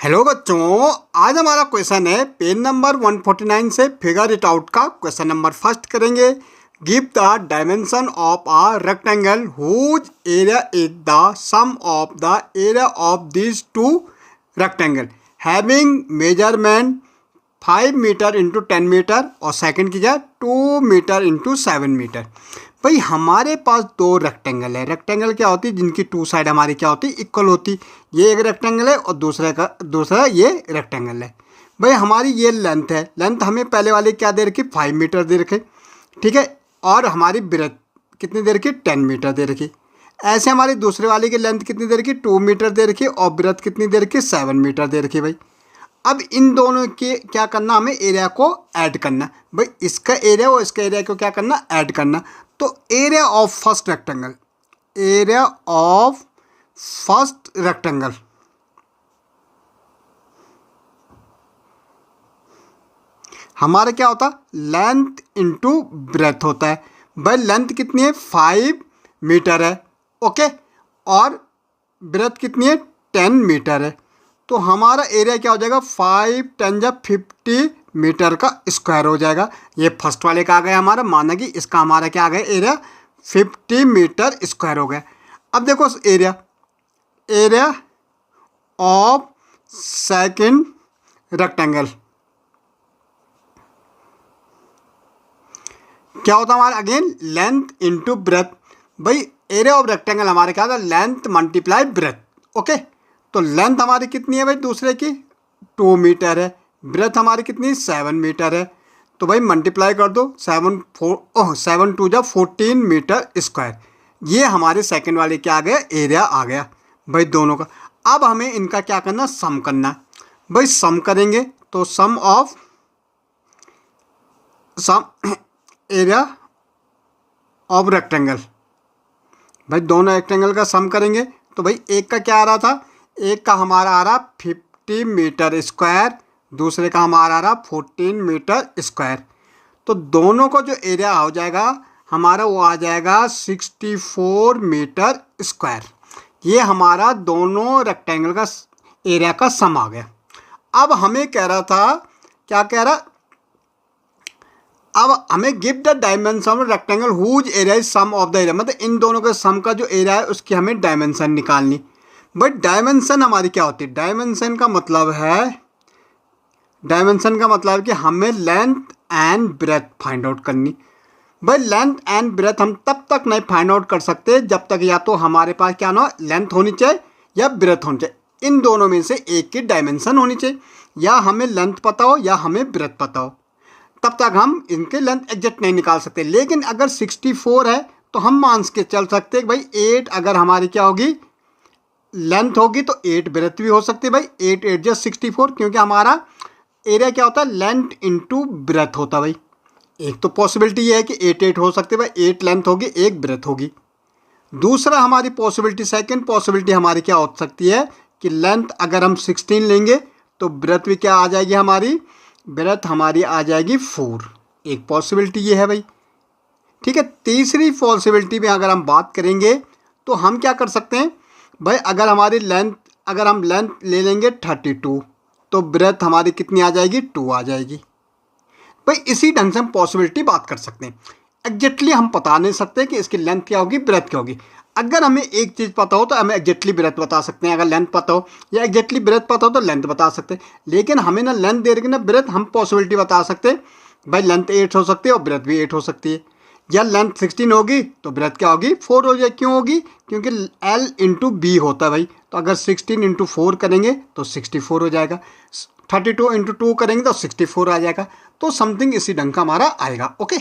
Hello बच्चों, आज हमारा क्वेश्चन है पेज नंबर 149 से फिगर इट आउट का क्वेश्चन नंबर फर्स्ट करेंगे। Give the dimension of a rectangle whose area is the sum of the area of this two rectangle having measurement 5 metre into 10 metre और second की जाए 2 metre into 7 metre. भाई हमारे पास दो rectangle है। Rectangle क्या होती है? जिनकी टू साइड हमारी क्या होती है? इक्वल होती। ये एक रेक्टेंगल है और दूसरा ये रेक्टेंगल है। भाई हमारी ये लेंथ है। लेंथ हमें पहले वाले क्या दे रखी? 5 मीटर दे रखे, ठीक है। और हमारी ब्रेथ कितनी दे रखी? 10 मीटर दे रखी। ऐसे हमारी दूसरे वाले की लेंथ कितनी दे रखी? 2 मीटर दे रखी और ब्रेथ कितनी दे रखी? 7 मीटर दे रखी। भाई अब इन दोनों के क्या करना? हमें एरिया को ऐड करना। भाई इसका एरिया और इसका एरिया को क्या करना? ऐड करना। तो area of first rectangle, area of first rectangle हमारा क्या होता? लेंथ इंटू ब्रेथ होता है। भाई लेंथ कितनी है? 5 मीटर है, ओके। और ब्रेथ कितनी है? 10 मीटर है। तो हमारा एरिया क्या हो जाएगा? 5 10 जा 50 मीटर का स्क्वायर हो जाएगा। ये फर्स्ट वाले का आ गया हमारा, माना कि इसका हमारा क्या आ गया? एरिया 50 मीटर स्क्वायर हो गया। अब देखो area, area of second rectangle क्या होता हमारा? Again length into breadth. भाई एरिया ऑफ रेक्टेंगल हमारा क्या होता? Length multiply breath, okay. तो लेंथ हमारी कितनी है भाई? दूसरे की 2 मीटर है। ब्रेथ हमारी कितनी? 7 मीटर है। तो भाई मल्टीप्लाई कर दो, 7 2 जा 14 मीटर स्क्वायर। ये हमारे सेकंड वाले क्या आ गया? एरिया आ गया भाई दोनों का। अब हमें इनका क्या करना? सम करना। भाई सम करेंगे तो सम एरिया ऑफ रेक्टेंगल, भाई दोनों रेक्टेंगल का सम करेंगे तो भाई एक का क्या आ रहा था? एक का हमारा आ रहा 50 मीटर स्क्वायर, दूसरे का हमारा आ रहा 14 मीटर स्क्वायर। तो दोनों को जो एरिया हो जाएगा हमारा वो आ जाएगा 64 मीटर स्क्वायर। ये हमारा दोनों रेक्टेंगल का एरिया का सम आ गया। अब हमें कह रहा था, क्या कह रहा? अब हमें give the dimension of rectangle whose area is sum of the area, मतलब इन दोनों के सम का जो एरिया है उसकी हमें डायमेंशन निकालनी। बट डायमेंशन हमारी क्या होती है? डायमेंशन का मतलब है कि हमें length and breadth find out करनी। भाई लेंथ एंड ब्रेथ हम तब तक नहीं फाइंड आउट कर सकते जब तक या तो हमारे पास क्या ना लेंथ होनी चाहिए या ब्रेथ होनी चाहिए। इन दोनों में से एक की डायमेंशन होनी चाहिए। या हमें लेंथ पता हो या हमें ब्रेथ पता हो, तब तक हम इनके लेंथ एग्जैक्ट नहीं निकाल सकते। लेकिन अगर 64 है तो हम मान के चल सकते हैं भाई 8 अगर हमारी क्या होगी? लेंथ होगी तो 8 ब्रेथ भी हो सकती है। भाई 8 8 जा 64, क्योंकि हमारा एरिया क्या होता है? लेंथ इंटू ब्रेथ होता है। भाई एक तो पॉसिबिलिटी ये है कि 8 8 हो सकती है। भाई 8 लेंथ होगी, 1 ब्रेथ होगी। दूसरा हमारी पॉसिबिलिटी, सेकंड पॉसिबिलिटी हमारी क्या हो सकती है कि लेंथ अगर हम 16 लेंगे तो ब्रेथ भी क्या आ जाएगी हमारी? ब्रेथ हमारी आ जाएगी 4। एक पॉसिबिलिटी ये है भाई, ठीक है। तीसरी पॉसिबिलिटी में अगर हम बात करेंगे तो हम क्या कर सकते हैं? भाई अगर हमारी लेंथ, अगर हम लेंथ ले लेंगे 32 तो ब्रेथ हमारी कितनी आ जाएगी? 2 आ जाएगी। भाई इसी ढंग से हम पॉसिबिलिटी बात कर सकते हैं। एग्जैक्टली हम बता नहीं सकते कि इसकी लेंथ क्या होगी, ब्रेथ क्या होगी। अगर हमें एक चीज़ पता हो तो हमें एग्जैक्टली ब्रेथ बता सकते हैं। अगर लेंथ पता हो या एग्जैक्टली ब्रेथ पता हो तो लेंथ बता सकते हैं। लेकिन हमें ना लेंथ दे रही ना ब्रेथ, हम पॉसिबिलिटी बता सकते हैं। भाई लेंथ 8 हो सकती है और ब्रेथ भी 8 हो सकती है। या लेंथ 16 होगी तो ब्रेथ क्या होगी? 4 हो जाए। क्यों होगी? क्योंकि L इंटू बी होता है भाई। तो अगर 16 इंटू 4 करेंगे तो 64 हो जाएगा। 32 इंटू 2 करेंगे तो 64 आ जाएगा। तो समथिंग इसी ढंग का हमारा आएगा, ओके।